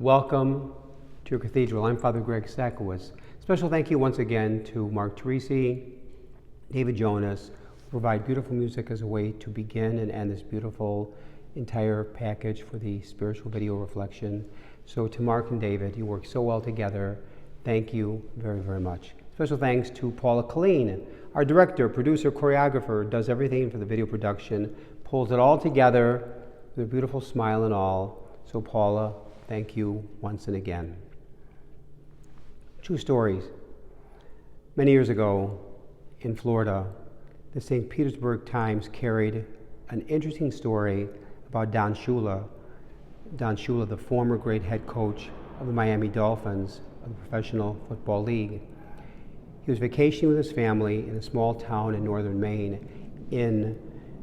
Welcome to your cathedral. I'm Father Greg Sakowicz. Special thank you once again to Mark Teresi, David Jonas, who provide beautiful music as a way to begin and end this beautiful entire package for the spiritual video reflection. So to Mark and David, you work so well together. Thank you very, very much. Special thanks to Paula Colleen, our director, producer, choreographer, does everything for the video production, pulls it all together with a beautiful smile and all. So Paula, thank you once and again. True stories. Many years ago in Florida, the St. Petersburg Times carried an interesting story about Don Shula. Don Shula, the former great head coach of the Miami Dolphins of the Professional Football League. He was vacationing with his family in a small town in northern Maine in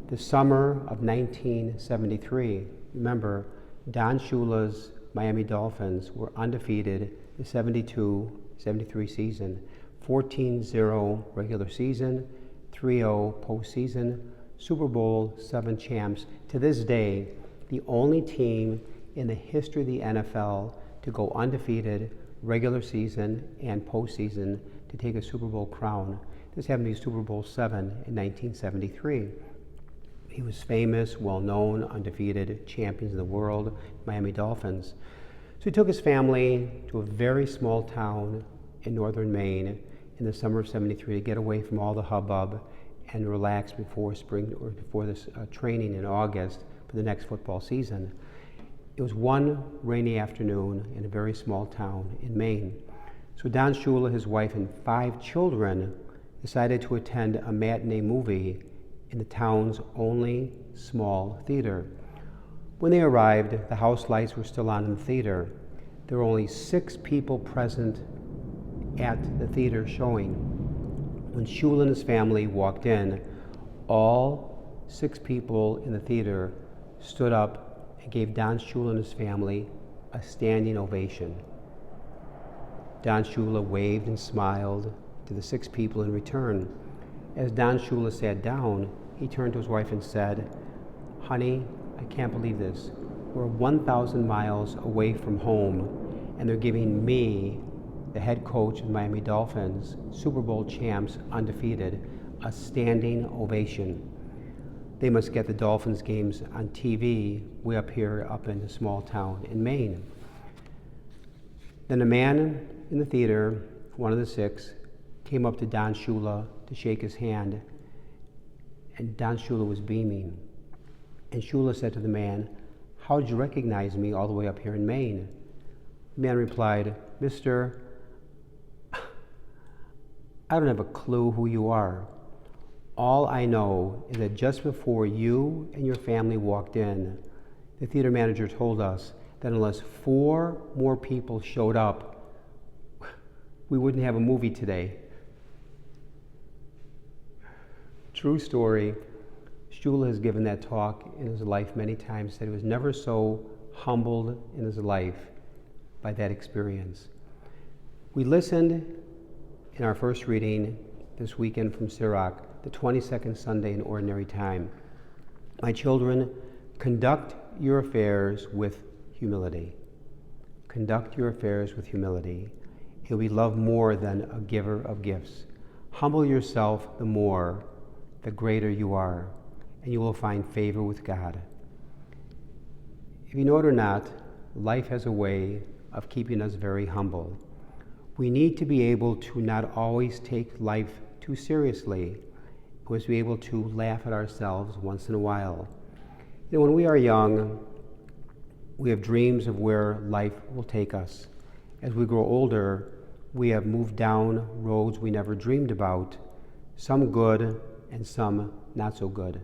the summer of 1973. Remember, Don Shula's Miami Dolphins were undefeated the 72-73 season, 14-0 regular season, 3-0 postseason, Super Bowl 7 champs. To this day, the only team in the history of the NFL to go undefeated regular season and postseason to take a Super Bowl crown. This happened to be Super Bowl 7 in 1973. He was famous, well-known, undefeated champions of the world, Miami Dolphins. So he took his family to a very small town in northern Maine in the summer of 73 to get away from all the hubbub and relax before spring or before this training in August for the next football season. It was one rainy afternoon in a very small town in Maine. So Don Shula, his wife, and 5 children decided to attend a matinee movie in the town's only small theater. When they arrived, the house lights were still on in the theater. There were only 6 people present at the theater showing. When Shula and his family walked in, all 6 people in the theater stood up and gave Don Shula and his family a standing ovation. Don Shula waved and smiled to the 6 people in return. As Don Shula sat down, he turned to his wife and said, "Honey, I can't believe this. We're 1,000 miles away from home, and they're giving me, the head coach of the Miami Dolphins, Super Bowl champs, undefeated, a standing ovation. They must get the Dolphins games on TV way up here, up in a small town in Maine." Then a man in the theater, one of the 6, came up to Don Shula to shake his hand, and Don Shula was beaming. And Shula said to the man, "How did you recognize me all the way up here in Maine?" The man replied, "Mister, I don't have a clue who you are. All I know is that just before you and your family walked in, the theater manager told us that unless 4 more people showed up, we wouldn't have a movie today." True story. Shula has given that talk in his life many times, said he was never so humbled in his life by that experience. We listened in our first reading this weekend from Sirach, the 22nd Sunday in Ordinary Time. "My children, conduct your affairs with humility. Conduct your affairs with humility. You'll be loved more than a giver of gifts. Humble yourself the more, the greater you are, and you will find favor with God." If you know it or not, life has a way of keeping us very humble. We need to be able to not always take life too seriously. We must be able to laugh at ourselves once in a while. You know, when we are young, we have dreams of where life will take us. As we grow older, we have moved down roads we never dreamed about, some good and some not so good.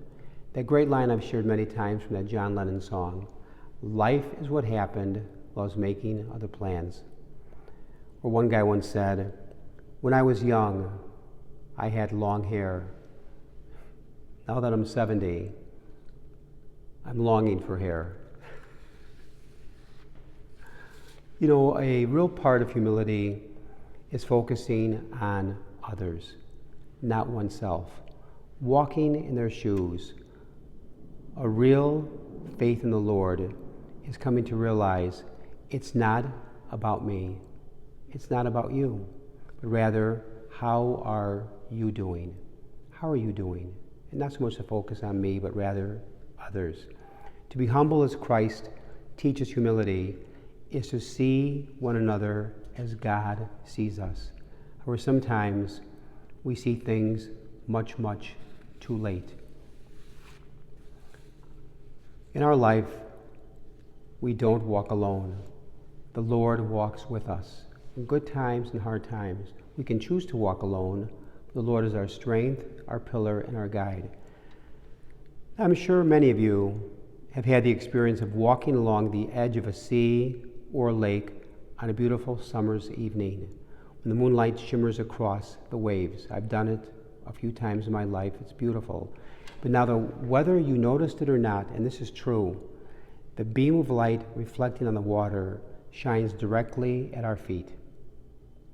That great line I've shared many times from that John Lennon song, "Life is what happened while I was making other plans." Or one guy once said, "When I was young, I had long hair. Now that I'm 70, I'm longing for hair." You know, a real part of humility is focusing on others, not oneself. Walking in their shoes. A real faith in the Lord is coming to realize it's not about me. It's not about you, but rather, how are you doing? How are you doing? And not so much to focus on me, but rather others. To be humble as Christ teaches humility is to see one another as God sees us. Or sometimes we see things much, much too late. In our life, we don't walk alone. The Lord walks with us. In good times and hard times, we can choose to walk alone. The Lord is our strength, our pillar, and our guide. I'm sure many of you have had the experience of walking along the edge of a sea or a lake on a beautiful summer's evening when the moonlight shimmers across the waves. I've done it a few times in my life. It's beautiful. But now, whether you noticed it or not, and this is true, the beam of light reflecting on the water shines directly at our feet.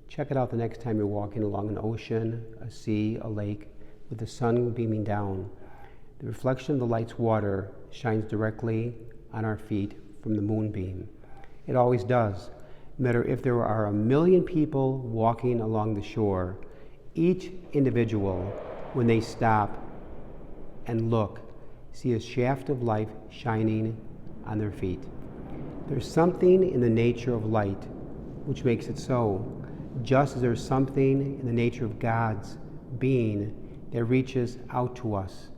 Check it out the next time you're walking along an ocean, a sea, a lake, with the sun beaming down. The reflection of the light's water shines directly on our feet from the moonbeam. It always does. No matter if there are 1 million people walking along the shore, each individual, when they stop and look, see a shaft of light shining on their feet. There's something in the nature of light which makes it so, just as there's something in the nature of God's being that reaches out to us,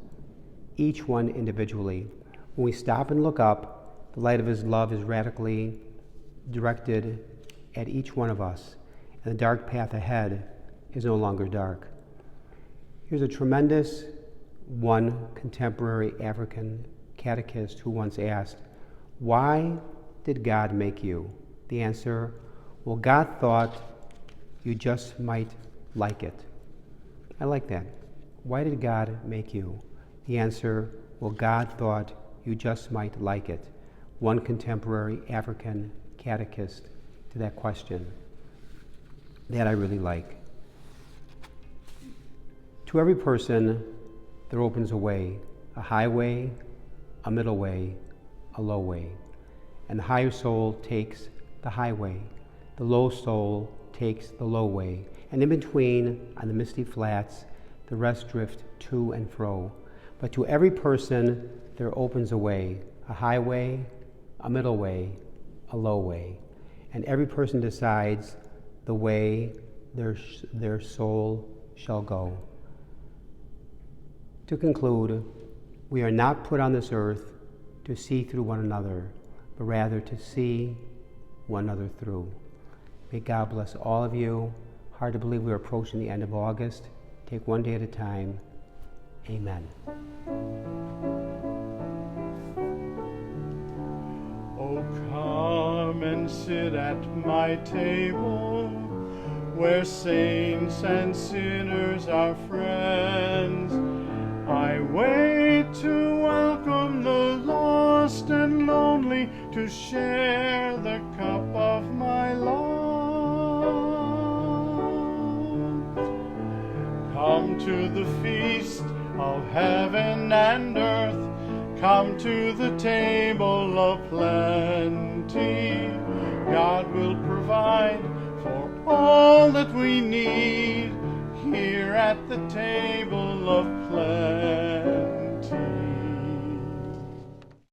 each one individually. When we stop and look up, the light of His love is radically directed at each one of us, and the dark path ahead is no longer dark. Here's a tremendous one contemporary African catechist who once asked, "Why did God make you?" The answer, well, God thought you just might like it. I like that. Why did God make you? The answer, well, God thought you just might like it. One contemporary African catechist to that question. That I really like. To every person, there opens a way, a highway, a middle way, a low way. And the higher soul takes the highway. The low soul takes the low way. And in between, on the misty flats, the rest drift to and fro. But to every person, there opens a way, a highway, a middle way, a low way. And every person decides the way their soul shall go. To conclude, we are not put on this earth to see through one another, but rather to see one another through. May God bless all of you. Hard to believe we're approaching the end of August. Take one day at a time. Amen. Oh, come and sit at my table, where saints and sinners are friends. I wait to welcome the lost and lonely, to share the cup of my love. Come to the feast of heaven and earth, come to the table of plenty. God will provide for all that we need here at the table of plenty.